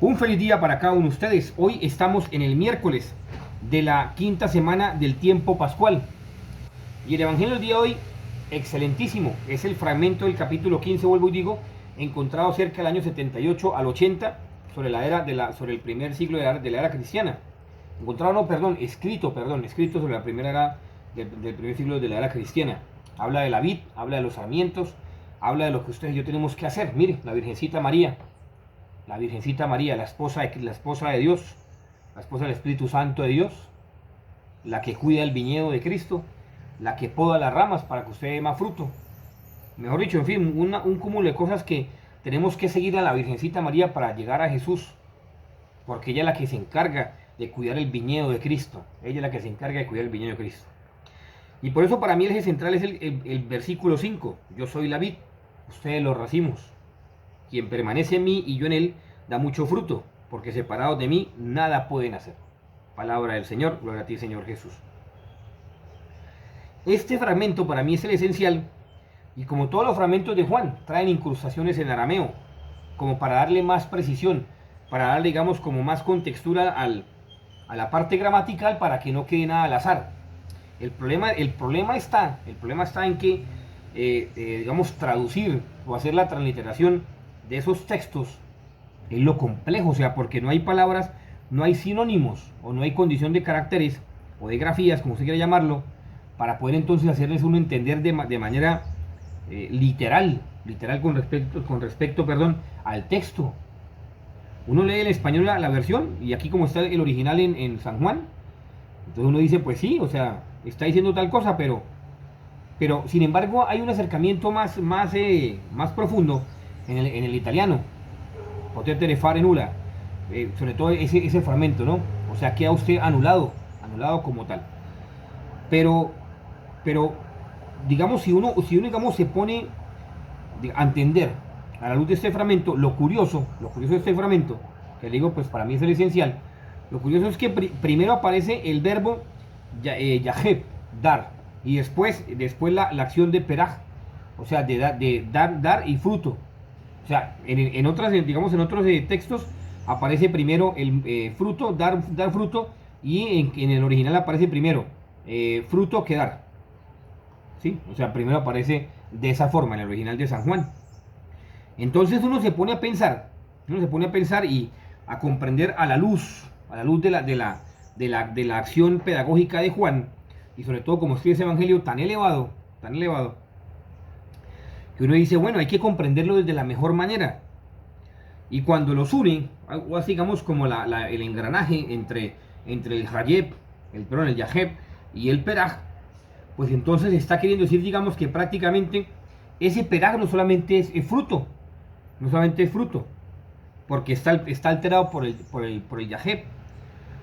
Un feliz día para cada uno de ustedes. Hoy estamos en el miércoles de la quinta semana del tiempo pascual. Y el evangelio del día de hoy, excelentísimo. Es el fragmento del capítulo 15, vuelvo y digo, encontrado cerca del año 78 al 80 sobre sobre el primer siglo de la era cristiana. Escrito sobre la primera era del primer siglo de la era cristiana. Habla de la vid, habla de los sarmientos, habla de lo que ustedes y yo tenemos que hacer. Mire, la Virgencita María, la esposa de Dios, la esposa del Espíritu Santo de Dios, la que cuida el viñedo de Cristo, la que poda las ramas para que usted dé más fruto. Mejor dicho, en fin, un cúmulo de cosas que tenemos que seguir a la Virgencita María para llegar a Jesús, porque ella es la que se encarga de cuidar el viñedo de Cristo. Ella es la que se encarga de cuidar el viñedo de Cristo. Y por eso para mí el eje central es el versículo 5. Yo soy la vid, ustedes los racimos. Quien permanece en mí y yo en él da mucho fruto, porque separados de mí nada pueden hacer. Palabra del Señor, gloria a ti, Señor Jesús. Este fragmento para mí es el esencial, y como todos los fragmentos de Juan, traen incrustaciones en arameo, como para darle más precisión, para darle, digamos, como más contextura a la parte gramatical, para que no quede nada al azar. El problema está en que, digamos, traducir o hacer la transliteración de esos textos es lo complejo, o sea, porque no hay palabras, no hay sinónimos, o no hay condición de caracteres, o de grafías, como usted quiera llamarlo, para poder entonces hacerles uno entender de manera literal con respecto al texto. Uno lee en español la versión, y aquí como está el original en San Juan, entonces uno dice, pues sí, o sea, está diciendo tal cosa, pero sin embargo hay un acercamiento más profundo en el italiano, potete fare nulla, sobre todo ese fragmento, ¿no? O sea, queda usted anulado como tal. Pero digamos, si uno digamos, se pone a entender a la luz de este fragmento, lo curioso de este fragmento, que le digo, pues para mí es el esencial, lo curioso es que primero aparece el verbo yaheb, dar, y después la acción de peraj, o sea, de dar y fruto. O sea, en otros textos aparece primero el fruto, dar fruto, y en el original aparece primero fruto que dar. ¿Sí? O sea, primero aparece de esa forma en el original de San Juan. Entonces uno se pone a pensar y a comprender a la luz de la acción pedagógica de Juan, y sobre todo como escribe ese evangelio tan elevado, que uno dice, bueno, hay que comprenderlo desde la mejor manera. Y cuando los une, o así digamos como el engranaje entre el Hayeb, el Yaheb y el Peraj, pues entonces está queriendo decir, digamos, que prácticamente ese Peraj no solamente es fruto, porque está alterado por el Yaheb.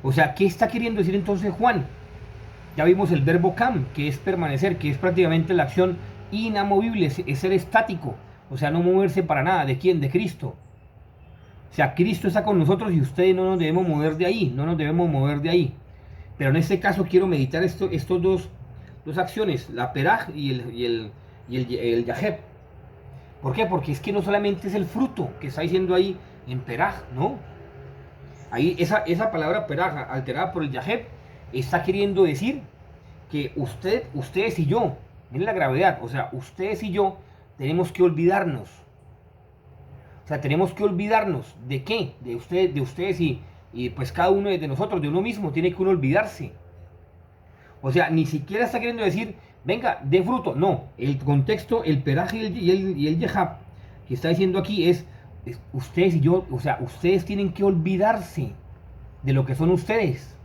O sea, ¿qué está queriendo decir entonces Juan? Ya vimos el verbo cam, que es permanecer, que es prácticamente la acción inamovible, es ser estático, o sea, no moverse para nada. ¿De quién? De Cristo. O sea, Cristo está con nosotros y ustedes no nos debemos mover de ahí, Pero en este caso quiero meditar estos dos acciones, la peraj y el yaheb. ¿Por qué? Porque es que no solamente es el fruto que está diciendo ahí en peraj, ¿no? Ahí esa palabra peraj alterada por el yaheb está queriendo decir que ustedes y yo, miren la gravedad, o sea, ustedes y yo tenemos que olvidarnos. O sea, tenemos que olvidarnos ¿de qué? De ustedes y pues cada uno de nosotros, de uno mismo, tiene que uno olvidarse. O sea, ni siquiera está queriendo decir, venga, de fruto. No, el contexto, el peraje y el yehab que está diciendo aquí es ustedes y yo, o sea, ustedes tienen que olvidarse de lo que son ustedes.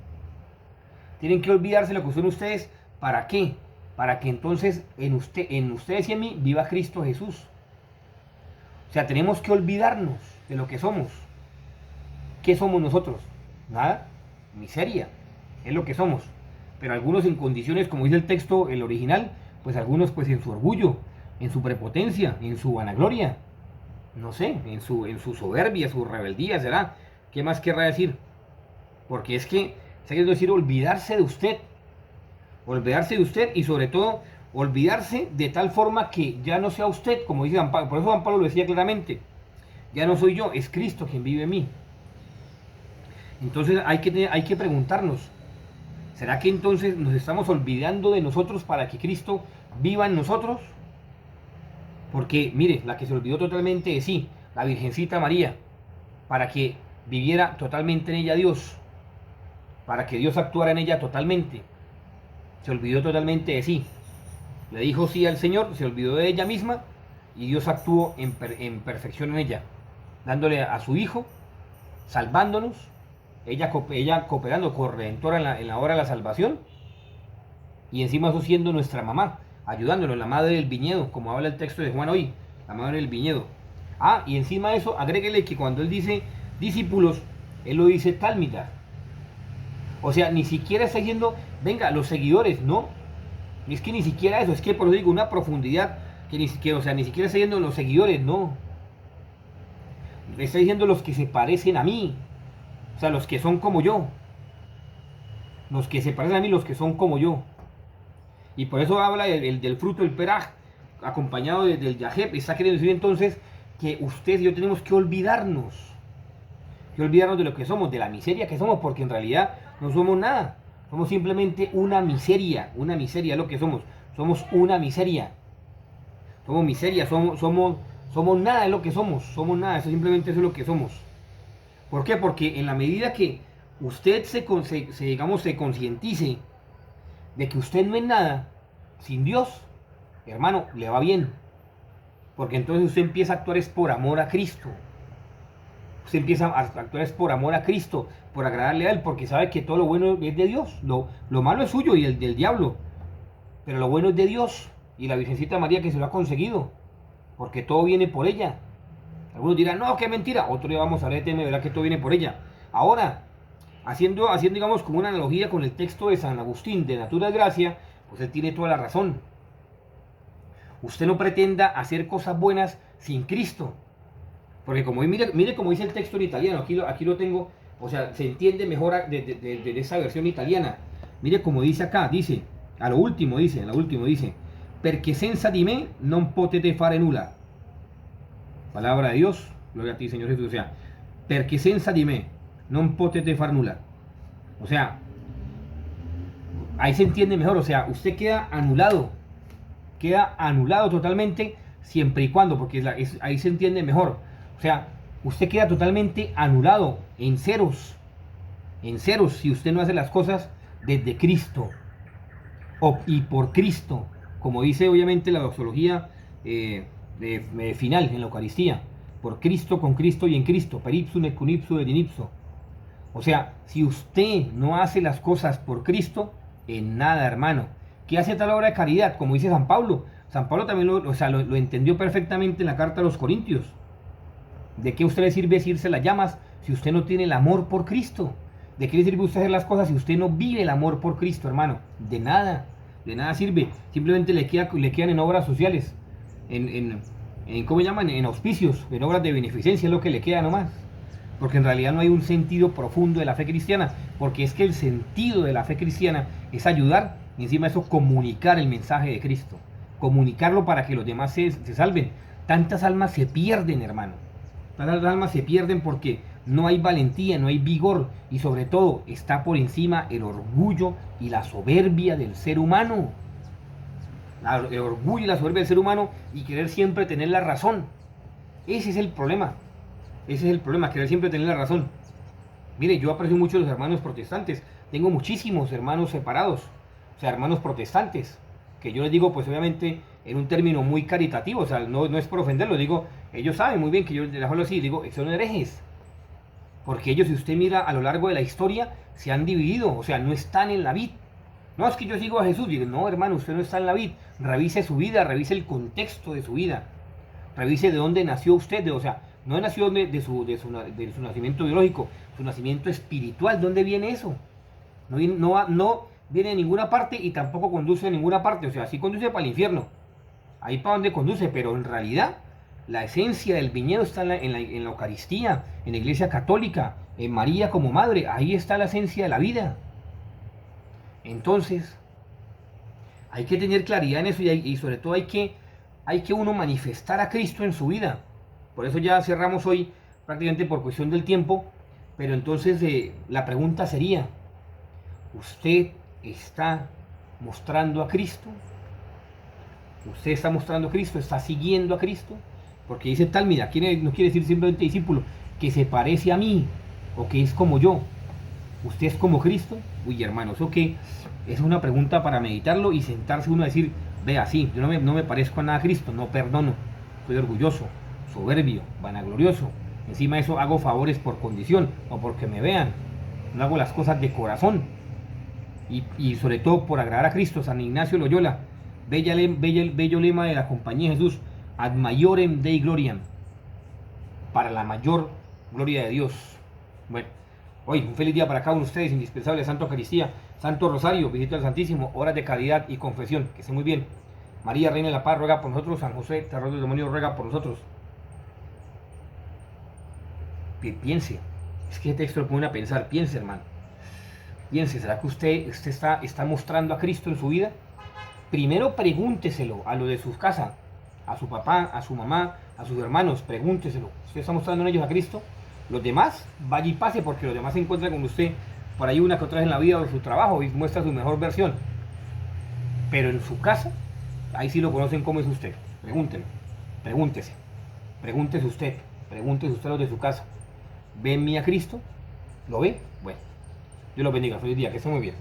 Tienen que olvidarse de lo que son ustedes. ¿Para qué? Para que entonces en ustedes y en mí viva Cristo Jesús. O sea, tenemos que olvidarnos de lo que somos. ¿Qué somos nosotros? Nada, miseria, es lo que somos. Pero algunos en condiciones, como dice el texto, el original, pues algunos pues en su orgullo, en su prepotencia, en su vanagloria, no sé, en su soberbia, su rebeldía, ¿será? ¿Qué más querrá decir? Porque es que está queriendo decir olvidarse de usted y sobre todo olvidarse de tal forma que ya no sea usted, como dice San Pablo, por eso San Pablo lo decía claramente, ya no soy yo, es Cristo quien vive en mí. Entonces hay que preguntarnos, ¿será que entonces nos estamos olvidando de nosotros para que Cristo viva en nosotros? Porque, mire, la que se olvidó totalmente de sí, la Virgencita María, para que viviera totalmente en ella Dios, para que Dios actuara en ella totalmente. Se olvidó totalmente de sí. Le dijo sí al Señor, se olvidó de ella misma y Dios actuó en perfección en ella, dándole a su Hijo, salvándonos, ella cooperando corredentora en la hora de la salvación y encima eso siendo nuestra mamá, ayudándonos, la madre del viñedo, como habla el texto de Juan hoy, la madre del viñedo. Ah, y encima de eso, agréguele que cuando él dice discípulos, él lo dice tálmida. O sea, ni siquiera está diciendo, venga, los seguidores, no. Es que ni siquiera eso, es que por eso digo, una profundidad que ni siquiera, o sea, ni siquiera está diciendo los seguidores, no. Está diciendo los que se parecen a mí, o sea, los que son como yo. Los que se parecen a mí, los que son como yo. Y por eso habla del fruto del peraj, acompañado del yajeb. Está queriendo decir entonces que usted y yo tenemos que olvidarnos de lo que somos, de la miseria que somos, porque en realidad no somos nada. Somos simplemente una miseria es lo que somos. Somos una miseria. Somos miseria, somos nada, es lo que somos nada, eso simplemente eso es lo que somos. ¿Por qué? Porque en la medida que usted digamos, se concientice de que usted no es nada sin Dios, hermano, le va bien. Porque entonces usted empieza a actuar es por amor a Cristo. Usted empieza a actuar es por amor a Cristo, por agradarle a Él, porque sabe que todo lo bueno es de Dios. Lo malo es suyo y el del diablo. Pero lo bueno es de Dios y la Virgencita María que se lo ha conseguido. Porque todo viene por ella. Algunos dirán, no, qué mentira. Otro día vamos a ver, verá que todo viene por ella. Ahora, haciendo digamos como una analogía con el texto de San Agustín de Natura de Gracia, pues él tiene toda la razón. Usted no pretenda hacer cosas buenas sin Cristo. Porque como mire como dice el texto en italiano, aquí lo tengo, o sea, se entiende mejor de esa versión italiana. Mire como dice acá, dice, a lo último dice, perché senza di me non potete fare nulla. Palabra de Dios, gloria a ti Señor Jesús, o sea, perché senza di me non potete fare nulla. O sea, ahí se entiende mejor, o sea, usted queda anulado totalmente siempre y cuando, porque ahí se entiende mejor. O sea, usted queda totalmente anulado, en ceros, si usted no hace las cosas desde Cristo y por Cristo, como dice obviamente la doxología final en la Eucaristía, por Cristo, con Cristo y en Cristo, per ipsum et cum ipsum et in ipso. O sea, si usted no hace las cosas por Cristo, en nada, hermano. ¿Qué hace tal obra de caridad? Como dice San Pablo. San Pablo también lo entendió perfectamente en la carta a los Corintios. ¿De qué usted le sirve irse las llamas si usted no tiene el amor por Cristo? ¿De qué le sirve usted hacer las cosas si usted no vive el amor por Cristo, hermano? De nada sirve. Simplemente le quedan en obras sociales, ¿cómo llaman? En auspicios, en obras de beneficencia, es lo que le queda nomás. Porque en realidad no hay un sentido profundo de la fe cristiana, porque es que el sentido de la fe cristiana es ayudar y encima de eso comunicar el mensaje de Cristo, comunicarlo para que los demás se salven. Tantas almas se pierden, hermano. Tantas almas se pierden porque no hay valentía, no hay vigor y sobre todo está por encima el orgullo y la soberbia del ser humano. El orgullo y la soberbia del ser humano y querer siempre tener la razón. Ese es el problema. Querer siempre tener la razón. Mire, yo aprecio mucho a los hermanos protestantes. Tengo muchísimos hermanos separados, o sea, hermanos protestantes, que yo les digo, pues obviamente, en un término muy caritativo, o sea, no es por ofenderlos, digo, ellos saben muy bien que yo les hablo así, digo, son herejes. Porque ellos, si usted mira a lo largo de la historia, se han dividido, o sea, no están en la vid. No, es que yo sigo a Jesús. Digo, no, hermano, usted no está en la vid. Revise su vida, revise el contexto de su vida. Revise de dónde nació usted, o sea, no nació de su nacimiento biológico, su nacimiento espiritual. ¿Dónde viene eso? No viene de ninguna parte y tampoco conduce a ninguna parte. O sea, sí conduce para el infierno. Ahí para donde conduce, pero en realidad la esencia del viñedo está en la Eucaristía, en la Iglesia Católica, en María como Madre. Ahí está la esencia de la vida. Entonces, hay que tener claridad en eso y sobre todo hay que uno manifestar a Cristo en su vida. Por eso ya cerramos hoy, prácticamente por cuestión del tiempo, Pero entonces la pregunta sería, ¿usted está mostrando a Cristo? ¿Usted está mostrando a Cristo? ¿Está siguiendo a Cristo? Porque dice tal, mira, no quiere decir simplemente discípulo, que se parece a mí o que es como yo. ¿Usted es como Cristo? Uy, hermano, eso que es una pregunta para meditarlo y sentarse uno a decir, vea, sí, yo no me parezco a nada a Cristo, no perdono, soy orgulloso, soberbio, vanaglorioso. Encima de eso hago favores por condición o porque me vean. No hago las cosas de corazón y sobre todo por agradar a Cristo. San Ignacio Loyola, bello lema de la Compañía de Jesús, ad maiorem Dei gloriam, para la mayor gloria de Dios. Bueno, hoy un feliz día para cada uno de ustedes, indispensable, Santo Eucaristía, Santo Rosario, visita al Santísimo, horas de caridad y confesión, que esté muy bien. María, Reina de la Paz, ruega por nosotros. San José, terror del demonio, ruega por nosotros. Piense, es que este texto lo pone a pensar, piense, hermano. Piense, ¿será que usted está mostrando a Cristo en su vida? Primero pregúnteselo a lo de su casa, a su papá, a su mamá, a sus hermanos, pregúnteselo. ¿Usted está mostrando en ellos a Cristo? Los demás, vaya y pase, porque los demás se encuentran con usted por ahí una que otra vez en la vida o en su trabajo y muestra su mejor versión. Pero en su casa, ahí sí lo conocen cómo es usted. Pregúntenlo, pregúntese, pregúntese usted a los de su casa. ¿Ven en mí a Cristo? ¿Lo ve? Bueno, Dios los bendiga, feliz día, que esté muy bien.